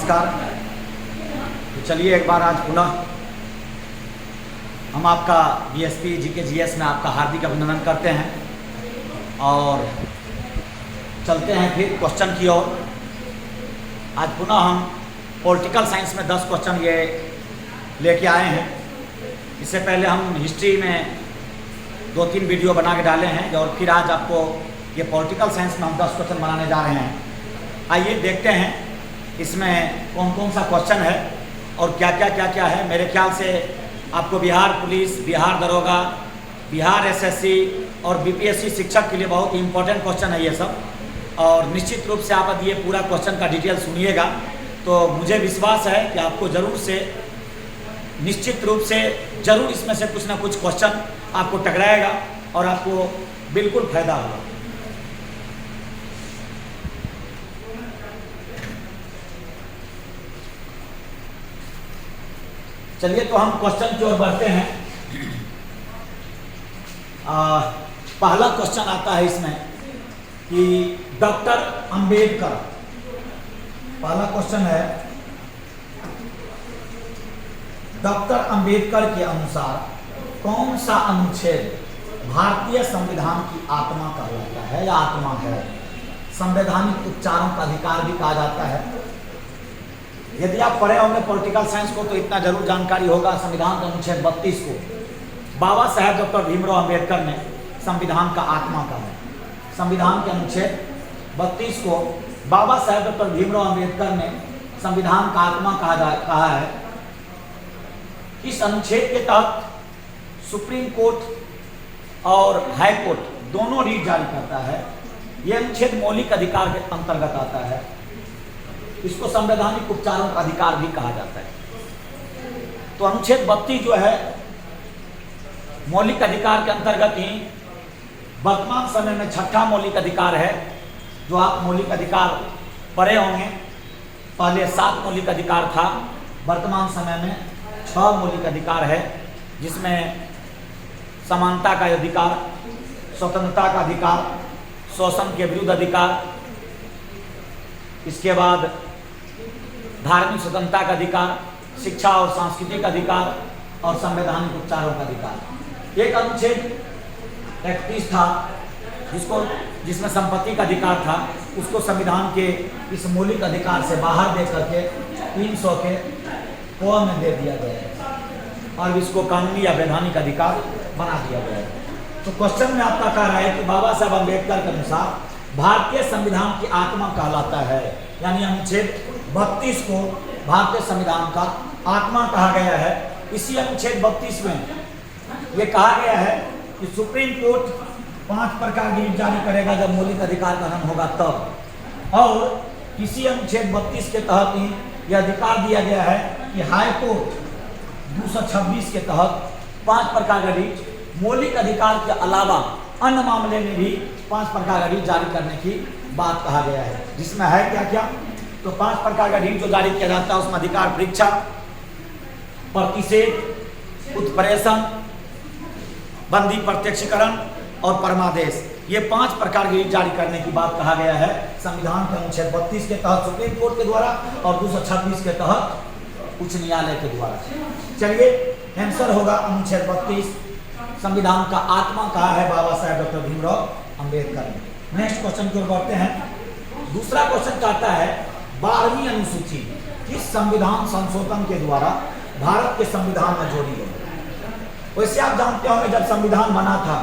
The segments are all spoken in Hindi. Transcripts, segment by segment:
नमस्कार। तो चलिए एक बार आज पुनः हम आपका बीएसपी जीके जीएस में आपका हार्दिक अभिनंदन करते हैं और चलते हैं फिर क्वेश्चन की ओर। आज पुनः हम पॉलिटिकल साइंस में 10 क्वेश्चन ये लेके आए हैं। इससे पहले हम हिस्ट्री में 2-3 वीडियो बना के डाले हैं और फिर आज आपको ये पॉलिटिकल साइंस में हम 10 क्वेश्चन बनाने जा रहे हैं। आइए देखते हैं इसमें कौन कौन सा क्वेश्चन है और क्या क्या है। मेरे ख्याल से आपको बिहार पुलिस, बिहार दरोगा, बिहार एसएससी और बीपीएससी शिक्षक के लिए बहुत ही इम्पोर्टेंट क्वेश्चन है ये सब। और निश्चित रूप से आप ये पूरा क्वेश्चन का डिटेल सुनिएगा तो मुझे विश्वास है कि आपको ज़रूर से निश्चित रूप से ज़रूर इसमें से कुछ ना कुछ क्वेश्चन आपको टकराएगा और आपको बिल्कुल फायदा होगा। चलिए तो हम क्वेश्चन की ओर बढ़ते हैं। पहला क्वेश्चन आता है इसमें कि डॉक्टर अंबेडकर, पहला क्वेश्चन है डॉक्टर अंबेडकर के अनुसार कौन सा अनुच्छेद भारतीय संविधान की आत्मा कहलाता है या आत्मा है। संवैधानिक उपचारों का अधिकार भी कहा जाता है। यदि आप पढ़े होंगे पॉलिटिकल साइंस को तो इतना जरूर जानकारी होगा। संविधान के अनुच्छेद 32 को बाबा साहेब डॉक्टर भीमराव अंबेडकर ने संविधान का आत्मा कहा है। संविधान के अनुच्छेद 32 को बाबा साहेब डॉक्टर भीमराव अंबेडकर ने संविधान का आत्मा कहा है। इस अनुच्छेद के तहत सुप्रीम कोर्ट और हाई कोर्ट दोनों रीट जारी करता है। यह अनुच्छेद मौलिक अधिकार के अंतर्गत आता है। इसको संवैधानिक उपचारों का अधिकार भी कहा जाता है। तो अनुच्छेद 32 जो है मौलिक अधिकार के अंतर्गत ही वर्तमान समय में 6ठा मौलिक अधिकार है। जो आप मौलिक अधिकार पढ़े होंगे, पहले 7 मौलिक अधिकार था, वर्तमान समय में 6 मौलिक अधिकार है, जिसमें समानता का अधिकार, स्वतंत्रता का अधिकार, शोषण के विरुद्ध अधिकार, इसके बाद धार्मिक स्वतंत्रता का अधिकार, शिक्षा और सांस्कृतिक अधिकार और संवैधानिक उपचारों का अधिकार। एक अनुच्छेद 31 था जिसमें संपत्ति का अधिकार था, उसको संविधान के इस मौलिक अधिकार से बाहर दे करके 300 के क में दे दिया गया है और इसको कानूनी या वैधानिक अधिकार बना दिया गया है। तो क्वेश्चन में आपका कह रहा है कि बाबा साहब अम्बेडकर के अनुसार भारतीय संविधान की आत्मा कहलाता है, यानी अनुच्छेद 32 को भारतीय संविधान का आत्मा कहा गया है। इसी अनुच्छेद 32 में यह कहा गया है कि सुप्रीम कोर्ट 5 प्रकार की रीट जारी करेगा जब मौलिक अधिकार का हनन होगा तब। और इसी अनुच्छेद 32 के तहत ही यह अधिकार दिया गया है कि हाई कोर्ट 226 के तहत 5 प्रकार का रीट मौलिक अधिकार के अलावा अन्य मामले में भी 5 प्रकार का रीट जारी करने की बात कहा गया है। जिसमें है क्या क्या, तो 5 प्रकार का रीट जो जारी किया जाता है उसमें अधिकार परीक्षा, प्रतिषेध, उत्प्रेषण, बंदी प्रत्यक्षीकरण और परमादेश, ये 5 प्रकार की रीट जारी करने की बात कहा गया है संविधान के अनुच्छेद 32 के तहत सुप्रीम कोर्ट के द्वारा और 226 के तहत उच्च न्यायालय के द्वारा। चलिए आंसर होगा अनुच्छेद 32, संविधान का आत्मा कहा है बाबा साहेब डॉक्टर भीमराव अंबेडकर ने। नेक्स्ट क्वेश्चन की ओर बढ़ते हैं। दूसरा क्वेश्चन कहता है 12वीं अनुसूची किस संविधान संशोधन के द्वारा भारत के संविधान में जोड़ी गई। वैसे आप जानते होंगे जब संविधान बना था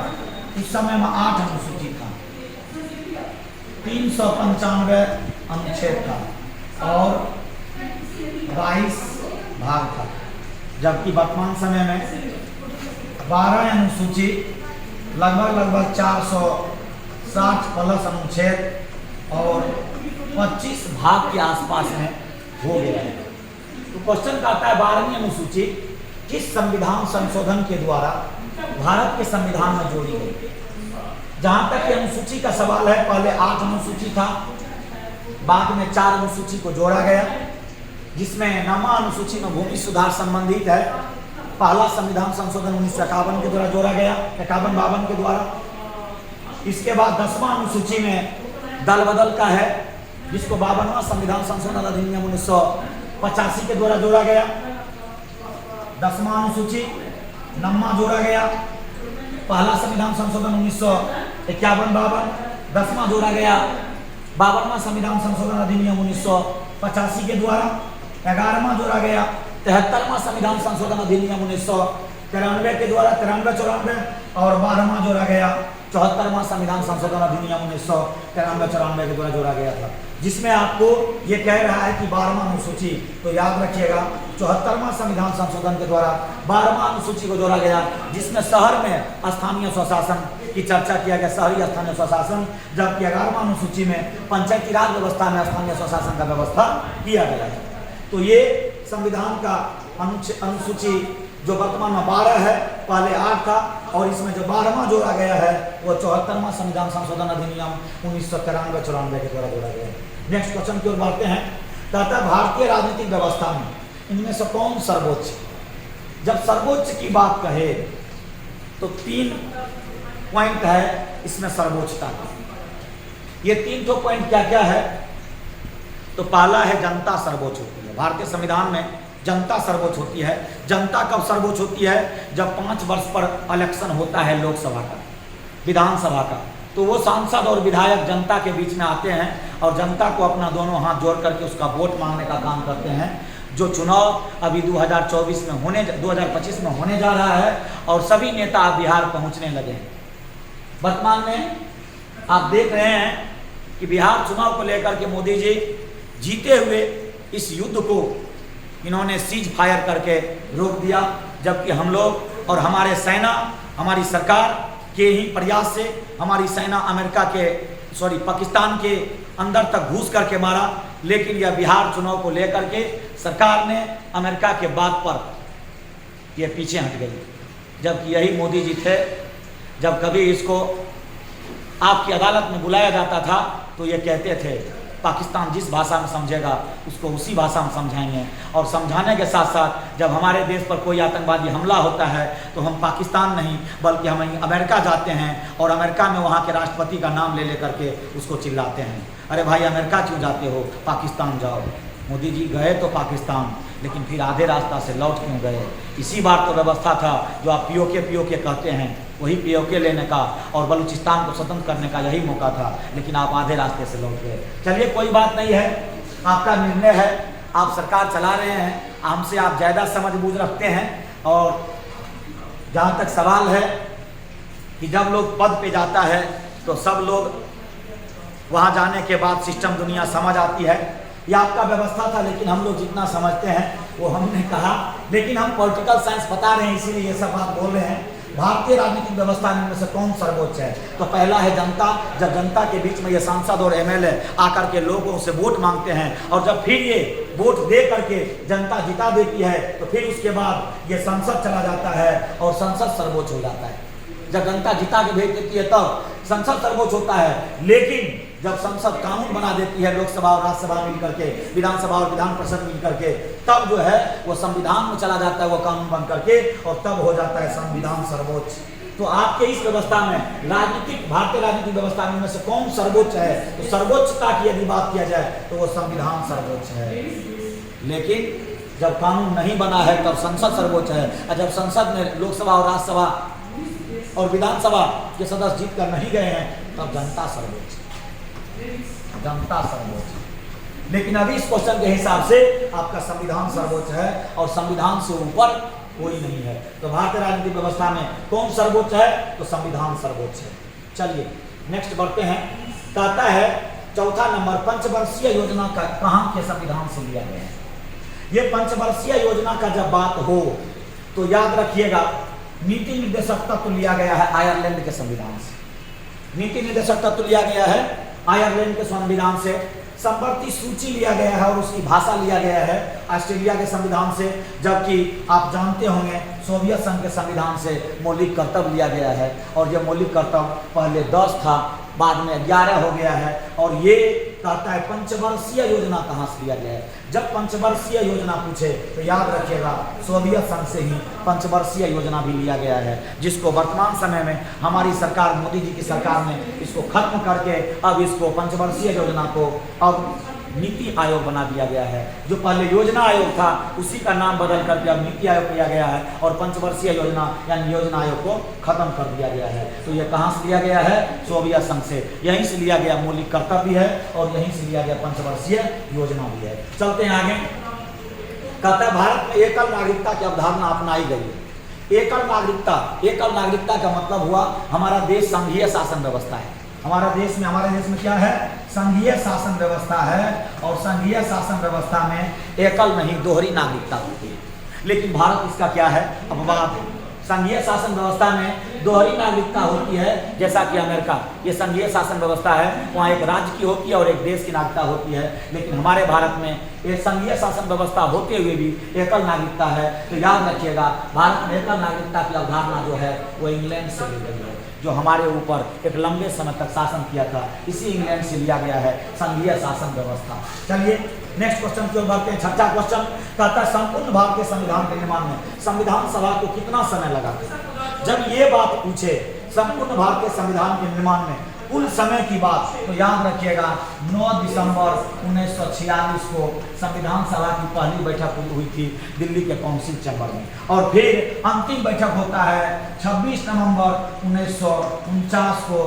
उस समय में 8 अनुसूची था, 395 अनुच्छेद था और 22 भाग था, जबकि वर्तमान समय में 12 अनुसूची लगभग 460 प्लस अनुच्छेद और 25 भाग के आसपास में हो गया है। तो क्वेश्चन कहता है 12वीं अनुसूची किस संविधान संशोधन के द्वारा भारत के संविधान में जोड़ी गई। जहां तक ये अनुसूची का सवाल है, पहले 8 अनुसूची था, बाद में 4 अनुसूची को जोड़ा गया, जिसमें 9वां अनुसूची में भूमि सुधार संबंधित है। पहला संविधान संशोधन 1951 के द्वारा जोड़ा गया, 51-52 के द्वारा। इसके बाद 10वां अनुसूची में दल बदल का है, जिसको 52वां संविधान संशोधन अधिनियम 1985 के द्वारा जोड़ा गया। 10वां अनुसूची 9वां जोड़ा गया। पहला संविधान संशोधन 1951-52, 10वां जोड़ा गया 52वां संविधान संशोधन अधिनियम 1985 के द्वारा। 11वां जोड़ा गया 73वां संविधान संशोधन अधिनियम 1993 के द्वारा, 93-94, और 12वां जोड़ा गया 74वां संविधान संशोधन अधिनियम 1993-94 के द्वारा जोड़ा गया था, जिसमें आपको ये कह रहा है कि 12वां अनुसूची, तो याद रखिएगा 74वां संविधान संशोधन के द्वारा 12वां अनुसूची को जोड़ा गया, जिसमें शहर में स्थानीय स्वशासन की चर्चा किया गया, शहरी स्थानीय स्वशासन, जबकि 11वां अनुसूची में पंचायती राज व्यवस्था में स्थानीय स्वशासन का व्यवस्था किया गया है। तो ये संविधान का अनुसूची जो वर्तमान में 12 है, पहले 8 था, और इसमें जो 12वां जोड़ा गया है वो 74वां संविधान संशोधन अधिनियम 1993-94 के द्वारा जोड़ा गया है। नेक्स्ट क्वेश्चन की ओर बढ़ते हैं। कहता है भारतीय राजनीतिक व्यवस्था में इनमें से कौन सर्वोच्च? जब सर्वोच्च की बात कहे तो 3 पॉइंट है इसमें सर्वोच्चता का। ये 3 तो पॉइंट क्या क्या है? तो पहला है जनता सर्वोच्च होती है। भारतीय संविधान में जनता सर्वोच्च होती है। जनता कब सर्वोच्च होती है? जब 5 वर्ष पर इलेक्शन होता है लोकसभा का, विधानसभा का, तो वो सांसद और विधायक जनता के बीच में आते हैं और जनता को अपना दोनों हाथ जोड़ करके उसका वोट मांगने का काम करते हैं। जो चुनाव अभी 2024 में 2025 में होने जा रहा है, और सभी नेता बिहार पहुंचने लगे हैं। वर्तमान में आप देख रहे हैं कि बिहार चुनाव को लेकर के मोदी जी जीते हुए इस युद्ध को इन्होंने सीज फायर करके रोक दिया, जबकि हम लोग और हमारे सेना, हमारी सरकार के ही प्रयास से हमारी सेना पाकिस्तान के अंदर तक घुस करके मारा। लेकिन यह बिहार चुनाव को लेकर के सरकार ने अमेरिका के बात पर यह पीछे हट गई, जबकि यही मोदी जी थे। जब कभी इसको आपकी अदालत में बुलाया जाता था तो ये कहते थे पाकिस्तान जिस भाषा में समझेगा उसको उसी भाषा में समझाएंगे, और समझाने के साथ साथ जब हमारे देश पर कोई आतंकवादी हमला होता है तो हम पाकिस्तान नहीं बल्कि हम अमेरिका जाते हैं और अमेरिका में वहाँ के राष्ट्रपति का नाम ले लेकर के उसको चिल्लाते हैं, अरे भाई अमेरिका क्यों जाते हो, पाकिस्तान जाओ। मोदी जी गए तो पाकिस्तान, लेकिन फिर आधे रास्ता से लौट क्यों गए? इसी बार तो व्यवस्था था जो आप पीओके कहते हैं, वही पीओके लेने का और बलूचिस्तान को स्वतंत्र करने का यही मौका था, लेकिन आप आधे रास्ते से लौट गए। चलिए कोई बात नहीं है, आपका निर्णय है, आप सरकार चला रहे हैं, हमसे आप ज़्यादा समझ बूझ रखते हैं। और जहाँ तक सवाल है कि जब लोग पद पे जाता है तो सब लोग वहाँ जाने के बाद सिस्टम दुनिया समझ आती है, यह आपका व्यवस्था था, लेकिन हम लोग जितना समझते हैं वो हमने कहा, लेकिन हम पॉलिटिकल साइंस बता रहे हैं इसीलिए ये सब बात बोल रहे हैं। भारतीय राजनीतिक व्यवस्था में से कौन सर्वोच्च है? तो पहला है जनता। जब जनता के बीच में ये सांसद और एमएलए आकर के लोगों से वोट मांगते हैं, और जब फिर ये वोट दे करके जनता जिता देती है तो फिर उसके बाद ये संसद चला जाता है और संसद सर्वोच्च हो जाता है। जब जनता जिता के भेज देती है तब संसद सर्वोच्च होता है, लेकिन जब संसद कानून बना देती है, लोकसभा और राज्यसभा मिलकर के, विधानसभा और विधान परिषद मिलकर के, तब जो है वो संविधान में चला जाता है वो कानून बन करके, और तब हो जाता है संविधान सर्वोच्च। तो आपके इस व्यवस्था में भारतीय राजनीतिक व्यवस्था में से कौन सर्वोच्च है? तो सर्वोच्चता की यदि बात किया जाए तो वो संविधान सर्वोच्च है। लेकिन जब कानून नहीं बना है तब संसद सर्वोच्च है, और जब संसद में लोकसभा और राज्यसभा और विधानसभा के सदस्य जीत कर नहीं गए हैं तब जनता सर्वोच्च, जनता सर्वोच्च। लेकिन अभी इस क्वेश्चन के हिसाब से आपका संविधान सर्वोच्च है और संविधान से ऊपर कोई नहीं है। तो भारतीय राजनीतिक व्यवस्था में कौन सर्वोच्च है? तो संविधान सर्वोच्च है। चलिए नेक्स्ट बढ़ते हैं। कहता है चौथा नंबर, पंचवर्षीय योजना का कहाँ के संविधान से लिया गया है? ये पंचवर्षीय योजना का जब बात हो तो याद रखिएगा नीति निर्देशक तत्व लिया गया है आयरलैंड के संविधान से। नीति निर्देशक तत्व लिया गया है आयरलैंड के संविधान से। संवर्ती सूची लिया गया है और उसकी भाषा लिया गया है ऑस्ट्रेलिया के संविधान से, जबकि आप जानते होंगे सोवियत संघ के संविधान से मौलिक कर्तव्य लिया गया है। और ये मौलिक कर्तव्य पहले 10 था, बाद में 11 हो गया है। और ये कहता है पंचवर्षीय योजना कहाँ से लिया गया है। जब पंचवर्षीय योजना पूछे तो याद रखिएगा सोवियत संघ से ही पंचवर्षीय योजना भी लिया गया है, जिसको वर्तमान समय में हमारी सरकार, मोदी जी की सरकार ने इसको खत्म करके अब इसको पंचवर्षीय योजना को अब नीति आयोग बना दिया गया है। जो पहले योजना आयोग था उसी का नाम बदल करके अब नीति आयोग किया गया है और पंचवर्षीय योजना यानी योजना आयोग को खत्म कर दिया गया है। तो ये कहाँ से लिया गया है? सोवियत संघ से। यहीं से लिया गया मौलिक कर्तव्य है और यहीं से लिया गया पंचवर्षीय योजना भी है। चलते हैं आगे। कहता है भारत में एकल नागरिकता की अवधारणा अपनाई गई है। एकल नागरिकता का मतलब हुआ हमारा देश संघीय शासन व्यवस्था है। हमारे देश में क्या है? संघीय शासन व्यवस्था है। और संघीय शासन व्यवस्था में एकल नहीं दोहरी नागरिकता होती है। लेकिन भारत इसका क्या है? अपवाद है। संघीय शासन व्यवस्था में दोहरी नागरिकता होती है, जैसा कि अमेरिका, ये संघीय शासन व्यवस्था है, वहाँ एक राज्य की होती है और एक देश की नागरिकता होती है। लेकिन हमारे भारत में ये संघीय शासन व्यवस्था होते हुए भी एकल नागरिकता है। तो याद रखिएगा भारत में एकल नागरिकता की अवधारणा जो है वो इंग्लैंड से ली गई है, जो हमारे ऊपर एक लंबे समय तक शासन किया था। इसी इंग्लैंड से लिया गया है संघीय शासन व्यवस्था। चलिए नेक्स्ट क्वेश्चन की ओर बढ़ते हैं। 6वां क्वेश्चन कहता है संपूर्ण भारतीय संविधान के निर्माण में संविधान सभा को कितना समय लगा? जब ये बात पूछे संपूर्ण भारतीय संविधान के निर्माण में कुल समय की बात, तो याद रखिएगा 9 दिसंबर 1946 को संविधान सभा की पहली बैठक हुई थी दिल्ली के काउंसिल चैम्बर में। और फिर अंतिम बैठक होता है 26 नवंबर 1949 को।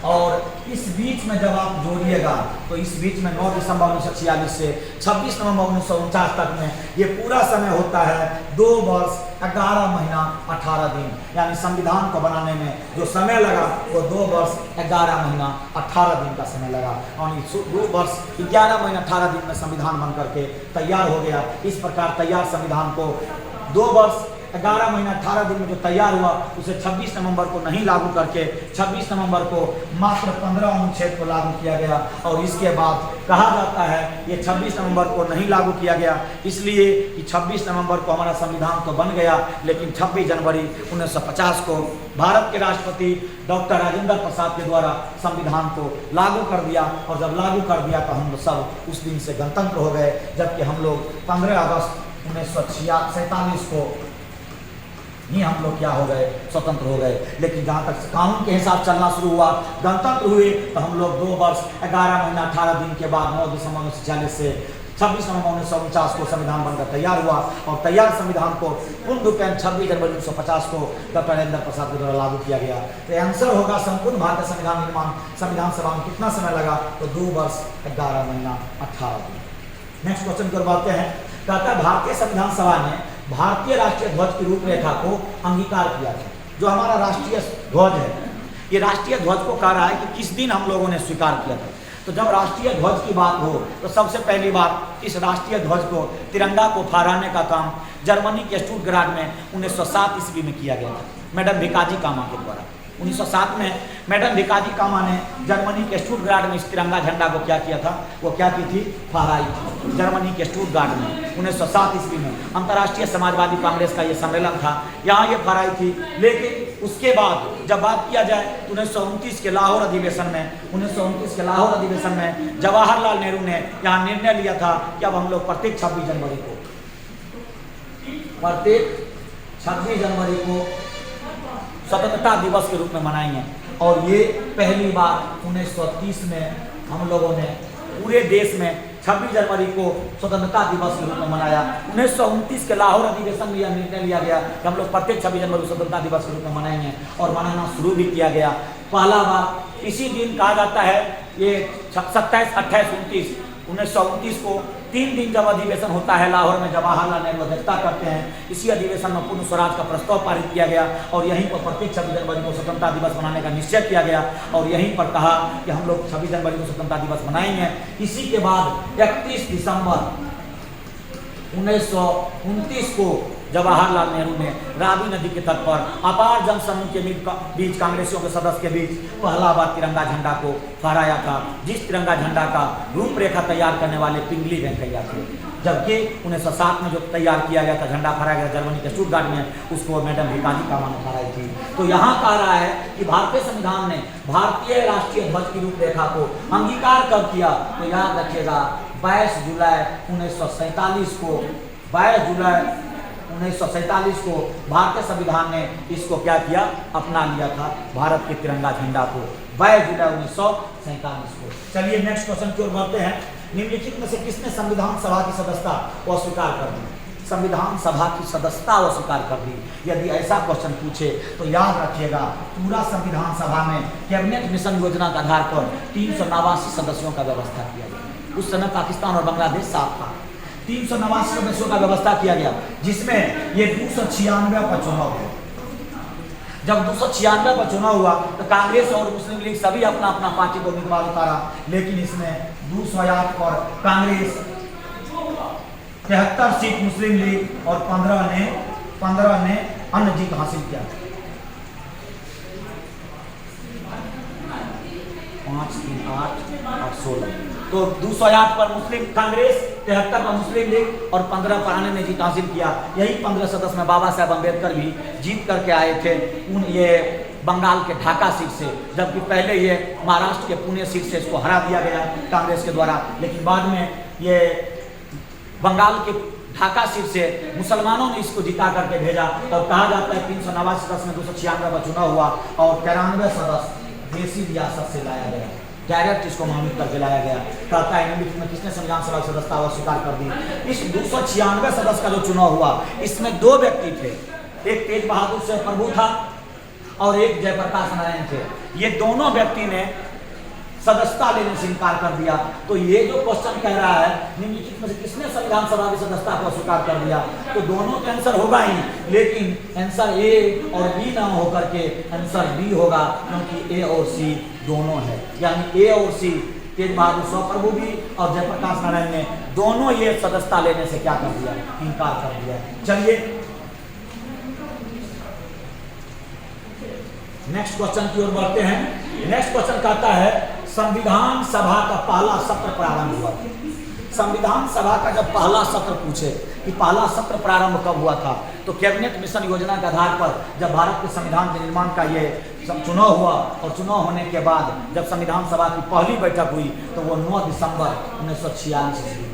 और इस बीच में जब आप जोड़िएगा तो इस बीच में 9 दिसंबर 1946 से 26 नवंबर 1949 तक में ये पूरा समय होता है 2 वर्ष 11 महीना 18 दिन। यानी संविधान को बनाने में जो समय लगा वो 2 वर्ष 11 महीना 18 दिन का समय लगा। और 2 वर्ष 11 महीना 18 दिन में संविधान बन करके तैयार हो गया। इस प्रकार तैयार संविधान को 2 वर्ष 11 महीना 18 दिन में जो तैयार हुआ उसे 26 नवंबर को नहीं लागू करके 26 नवंबर को मात्र 15 अनुच्छेद को लागू किया गया। और इसके बाद कहा जाता है ये 26 नवंबर को नहीं लागू किया गया इसलिए कि 26 नवंबर को हमारा संविधान तो बन गया, लेकिन 26 जनवरी 1950 को भारत के राष्ट्रपति डॉक्टर राजेंद्र प्रसाद के द्वारा संविधान को लागू कर दिया। और जब लागू कर दिया तो हम सब उस दिन से गणतंत्र हो गए, जबकि हम लोग 15 अगस्त 1947 को ही हम लोग क्या हो गए? स्वतंत्र हो गए। लेकिन जहाँ तक कानून के हिसाब चलना शुरू हुआ, गणतंत्र हुए, तो हम लोग 2 वर्ष 11 महीना 18 दिन के बाद 9 दिसंबर 1946 से 26 नवंबर 1949 को संविधान बनकर तैयार हुआ। और तैयार संविधान को पूर्ण रूपेण 26 जनवरी 1950 को डॉक्टर राजेंद्र प्रसाद के द्वारा लागू किया गया। तो आंसर होगा संपूर्ण भारतीय संविधान निर्माण संविधान सभा में कितना समय लगा? तो 2 वर्ष 11 महीना 18 दिन। नेक्स्ट क्वेश्चन की ओर बढ़ते हैं। कहता है भारतीय संविधान सभा ने भारतीय राष्ट्रीय ध्वज की रूपरेखा को अंगीकार किया था। जो हमारा राष्ट्रीय ध्वज है, ये राष्ट्रीय ध्वज को कह रहा है कि किस दिन हम लोगों ने स्वीकार किया था। तो जब राष्ट्रीय ध्वज की बात हो तो सबसे पहली बात इस राष्ट्रीय ध्वज को, तिरंगा को फहराने का काम जर्मनी के स्टुटगार्ट में 1907 ईस्वी में किया गया था मैडम भिकाजी कामा के द्वारा। 1907 में मैडम भिकाजी कामा ने जर्मनी के स्टुटगार्ट में इस तिरंगा झंडा को क्या किया था? वो क्या की थी? फहराई थी जर्मनी के स्टुटगार्ट में 1907 ईस्वी में। अंतर्राष्ट्रीय समाजवादी कांग्रेस का ये सम्मेलन था, यहाँ ये फहराई थी। लेकिन उसके बाद जब बात किया जाए तो 1929 के लाहौर अधिवेशन में जवाहरलाल नेहरू ने यहाँ निर्णय लिया था कि अब हम लोग प्रत्येक 26 जनवरी को स्वतंत्रता दिवस के रूप में मनाएंगे। और ये पहली बार 1930 में हम लोगों ने पूरे देश में 26 जनवरी को स्वतंत्रता दिवस के रूप में मनाया। 1929 के लाहौर अधिवेशन में यह निर्णय लिया गया कि हम लोग प्रत्येक 26 जनवरी स्वतंत्रता दिवस के रूप में मनाएंगे और मनाना शुरू भी किया गया। पहला बार इसी दिन कहा जाता है, ये 27, 28, 29 1929 को 3 दिन जब अधिवेशन होता है लाहौर में, जवाहरलाल नेहरू अध्यक्षता करते हैं। इसी अधिवेशन में पूर्ण स्वराज का प्रस्ताव पारित किया गया और यहीं पर प्रत्येक 26 जनवरी को स्वतंत्रता दिवस मनाने का निश्चय किया गया। और यहीं पर कहा कि हम लोग 26 जनवरी को स्वतंत्रता दिवस मनाएंगे। इसी के बाद 31 दिसंबर 1929 को जवाहरलाल नेहरू ने रावी नदी के तट पर अपार जनसमूह के बीच कांग्रेसियों के सदस्य के बीच पहला बार तिरंगा झंडा को फहराया था, जिस तिरंगा झंडा का रूपरेखा तैयार करने वाले पिंगली वेंकैया थे। जबकि 1907 में जो तैयार किया गया था, झंडा फहराया गया जर्मनी के स्टुटगार्ट में, उसको मैडम भिकाजी कामा ने फहराई थी। तो यहाँ कह रहा है कि भारतीय संविधान ने भारतीय राष्ट्रीय ध्वज की रूपरेखा को अंगीकार कब किया, तो याद रखिएगा 22 जुलाई 1947 को, 22 जुलाई 1947 को भारतीय संविधान ने इसको क्या किया, अपना लिया था भारत के तिरंगा झंडा को, 22 जुलाई 1947 को। चलिए नेक्स्ट क्वेश्चन की ओर बढ़ते हैं। निम्नलिखित में से किसने संविधान सभा की सदस्यता अस्वीकार कर दी? संविधान सभा की सदस्यता अस्वीकार कर दी। यदि ऐसा क्वेश्चन पूछे तो याद रखिएगा पूरा संविधान सभा में कैबिनेट मिशन योजना के आधार पर 389 सदस्यों का व्यवस्था किया गया। उस समय पाकिस्तान और बांग्लादेश साथ था। 389 सदस्यों का व्यवस्था किया गया, जिसमें ये 296 पर चुनाव हुआ। जब 296 पर चुनाव हुआ तो कांग्रेस और मुस्लिम लीग सभी अपना अपना पार्टी को उम्मीदवार उतारा, लेकिन इसमें 208 पर कांग्रेस, 73 सीट मुस्लिम लीग और 15 ने अन्य जीत हासिल किया। 5, 3, 8 और 16, तो 208 पर मुस्लिम कांग्रेस, 73 पर मुस्लिम लीग और 15 पर अन्य ने जीत हासिल किया। यही 15 सदस्य में बाबा साहब अम्बेडकर भी जीत करके आए थे ये बंगाल के ढाका सीट से, जबकि पहले ये महाराष्ट्र के पुणे सीट से इसको हरा दिया गया कांग्रेस के द्वारा, लेकिन बाद में ये बंगाल के ढाका सीट से मुसलमानों ने इसको जिता करके भेजा। और कहा जाता है 389 सदस्य में 296 का चुनाव हुआ और 93 सदस्य देसी रियासत से लाया गया, डायरेक्ट इसको नामित करके लाया गया। कहता है निम्नलिखित में किसने संविधान सभा की सदस्यता अस्वीकार कर दी? इस 296 सदस्य का जो चुनाव हुआ इसमें 2 व्यक्ति थे, एक तेज बहादुर से प्रभु था और एक जयप्रकाश नारायण थे। ये दोनों व्यक्ति ने सदस्यता लेने से इनकार कर दिया। तो ये जो क्वेश्चन कह रहा है निम्नलिखित में से किसने संविधान सभा की सदस्यता को अस्वीकार कर दिया, तो दोनों का आंसर होगा ही, लेकिन आंसर ए और बी ना होकर के आंसर बी होगा, क्योंकि ए और सी दोनों है। यानी ए और सी, तेज बहादुर स्वप्रभु भी और जयप्रकाश नारायण ने दोनों ये सदस्यता लेने से क्या कर दिया, इनकार कर दिया। चलिए नेक्स्ट क्वेश्चन की ओर बढ़ते हैं। नेक्स्ट क्वेश्चन कहता है संविधान सभा का पहला सत्र प्रारंभ हुआ। संविधान सभा का जब पहला सत्र पूछे कि पहला सत्र प्रारंभ कब हुआ था, तो कैबिनेट मिशन योजना के आधार पर जब भारत के संविधान के निर्माण का ये चुनाव हुआ और चुनाव होने के बाद जब संविधान सभा की पहली बैठक हुई तो वो 9 दिसंबर 1946 से हुई।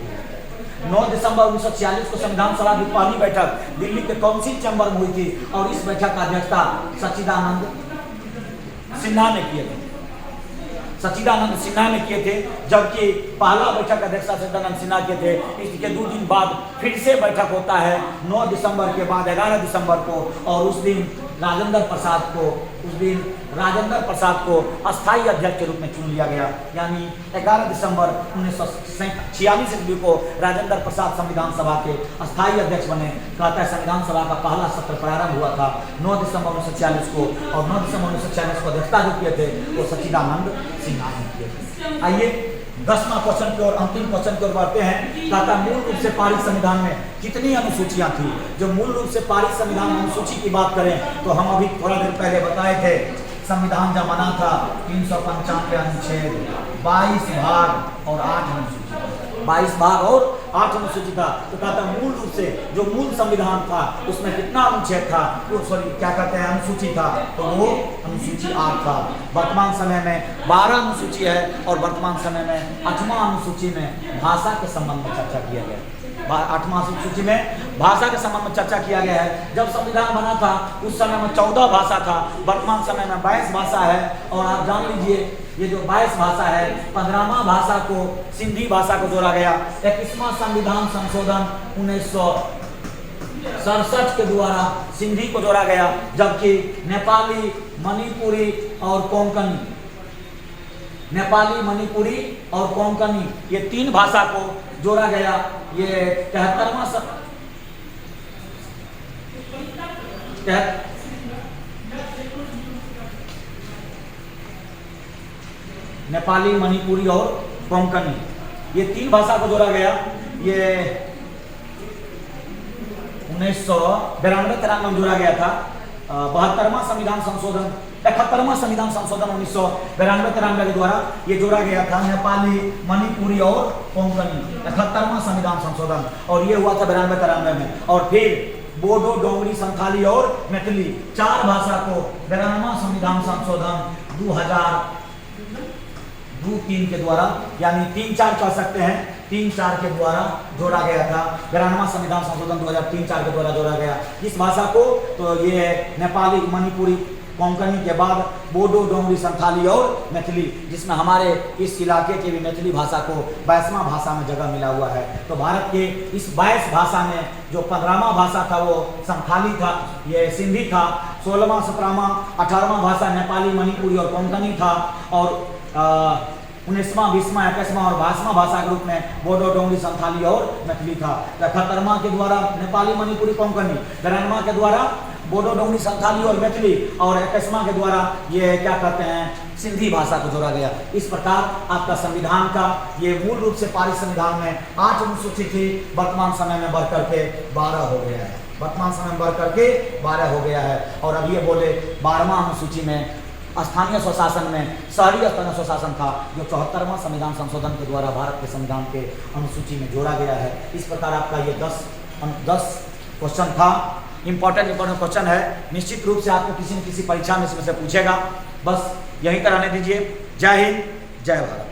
9 दिसंबर 1946 को संविधान सभा की पहली बैठक दिल्ली के काउंसिल चैम्बर में हुई थी और इस बैठक का अध्यक्षता सच्चिदानंद सिन्हा ने किए थे। सच्चिदानंद सिन्हा ने किए थे, जबकि पहला बैठक अध्यक्षता सच्चिदानंद सिन्हा के थे। इसके 2 दिन बाद फिर से बैठक होता है 9 दिसंबर के बाद 11 दिसंबर को, और उस दिन राजेंद्र प्रसाद को अस्थायी अध्यक्ष के रूप में चुन लिया गया। यानी 11 दिसंबर 1946 ईस्वी को राजेंद्र प्रसाद संविधान सभा के अस्थायी अध्यक्ष बने। कहता है संविधान सभा का पहला सत्र प्रारंभ हुआ था 9 दिसंबर 1946 को, और 9 दिसंबर 1946 को अध्यक्षता जो किए थे वो सच्चिदानंद सिन्हा ने किए थे। आइए 10वां क्वेश्चन की ओर, अंतिम क्वेश्चन की ओर बढ़ते हैं। कहता मूल रूप से पारित संविधान में कितनी अनुसूचियां थी? जो मूल रूप से पारित संविधान अनुसूची की बात करें तो हम अभी थोड़ा देर पहले बताए थे, संविधान जब बना था 395 अनुच्छेद, 22 भाग और 8 अनुसूची, 22 भाग और 8 अनुसूची था। तो कहता मूल रूप से जो मूल संविधान था उसमें कितना अनुच्छेद था, क्या कहते हैं अनुसूची था, तो वो अनुसूची 8 था। वर्तमान समय में 12 अनुसूची है और वर्तमान समय में 8वां अनुसूची में भाषा के संबंध में चर्चा किया गया। 8वां अनुसूची में भाषा के संबंध में चर्चा किया गया है। जब संविधान बना था उस समय में 14 भाषा था, वर्तमान समय में 22 भाषा है। और आप जान लीजिए ये जो 22 भाषा है, 15वां भाषा को सिंधी भाषा को जोड़ा गया। 21वां संविधान संशोधन 1967 के द्वारा सिंधी को जोड़ा गया, जबकि नेपाली, मणिपुरी और कोंकणी ये 3 भाषा को जोड़ा गया। ये 73वां नेपाली, मणिपुरी और कोंकणी ये 3 भाषा को जोड़ा गया। ये 1992-93 में जोड़ा गया था। 72वां संविधान संशोधन, 71वां संविधान संशोधन 1992-93 के द्वारा ये जोड़ा गया था, नेपाली, मणिपुरी और कोंकणी, 71वां संविधान संशोधन, और ये हुआ था 92-93 में। और फिर बोडो, डोगरी, संथाली और मैथिली 4 भाषा को 92वां संविधान संशोधन 2002-3 के द्वारा, यानी 3-4 कह सकते हैं, 3-4 के द्वारा जोड़ा गया था। 92वां संविधान संशोधन 2003-4 के द्वारा जोड़ा गया इस भाषा को। तो ये नेपाली, मणिपुरी, कोंकणी के बाद बोडो, डोगरी, संथाली और मैथिली, जिसमें हमारे इस इलाके के भी मैथिली भाषा को 22वां भाषा में जगह मिला हुआ है। तो भारत के इस 22 भाषा में जो 15वां भाषा था वो संथाली था, ये सिंधी था, 16वां, 17वां, 18वां भाषा नेपाली, मणिपुरी और कोंकणी था, और 19वां, 20वां, 21वां और 22वां भाषा के रूप में बोडो, डोगरी, संथाली और मैथिली था। 71वां के द्वारा नेपाली, मणिपुरी, कोंकणी, 92वां के द्वारा बोडो, डोगरी, संथाली और मैथिली, और 21वां के द्वारा ये क्या कहते हैं, सिंधी भाषा को जोड़ा गया। इस प्रकार आपका संविधान का ये मूल रूप से पारित संविधान में 8 अनुसूची थी, वर्तमान समय में बढ़ करके 12 हो गया है, वर्तमान समय में बढ़ करके 12 हो गया है। और अब ये बोले 12वां अनुसूची में स्थानीय स्वशासन में शहरी स्थानीय स्वशासन था, जो 74वां संविधान संशोधन के द्वारा भारत के संविधान के अनुसूची में जोड़ा गया है। इस प्रकार आपका ये 10 क्वेश्चन था, इंपॉर्टेंट क्वेश्चन है, निश्चित रूप से आपको किसी न किसी परीक्षा में इसमें से पूछेगा। बस यहीं पर रहने दीजिए। जय हिंद, जय भारत।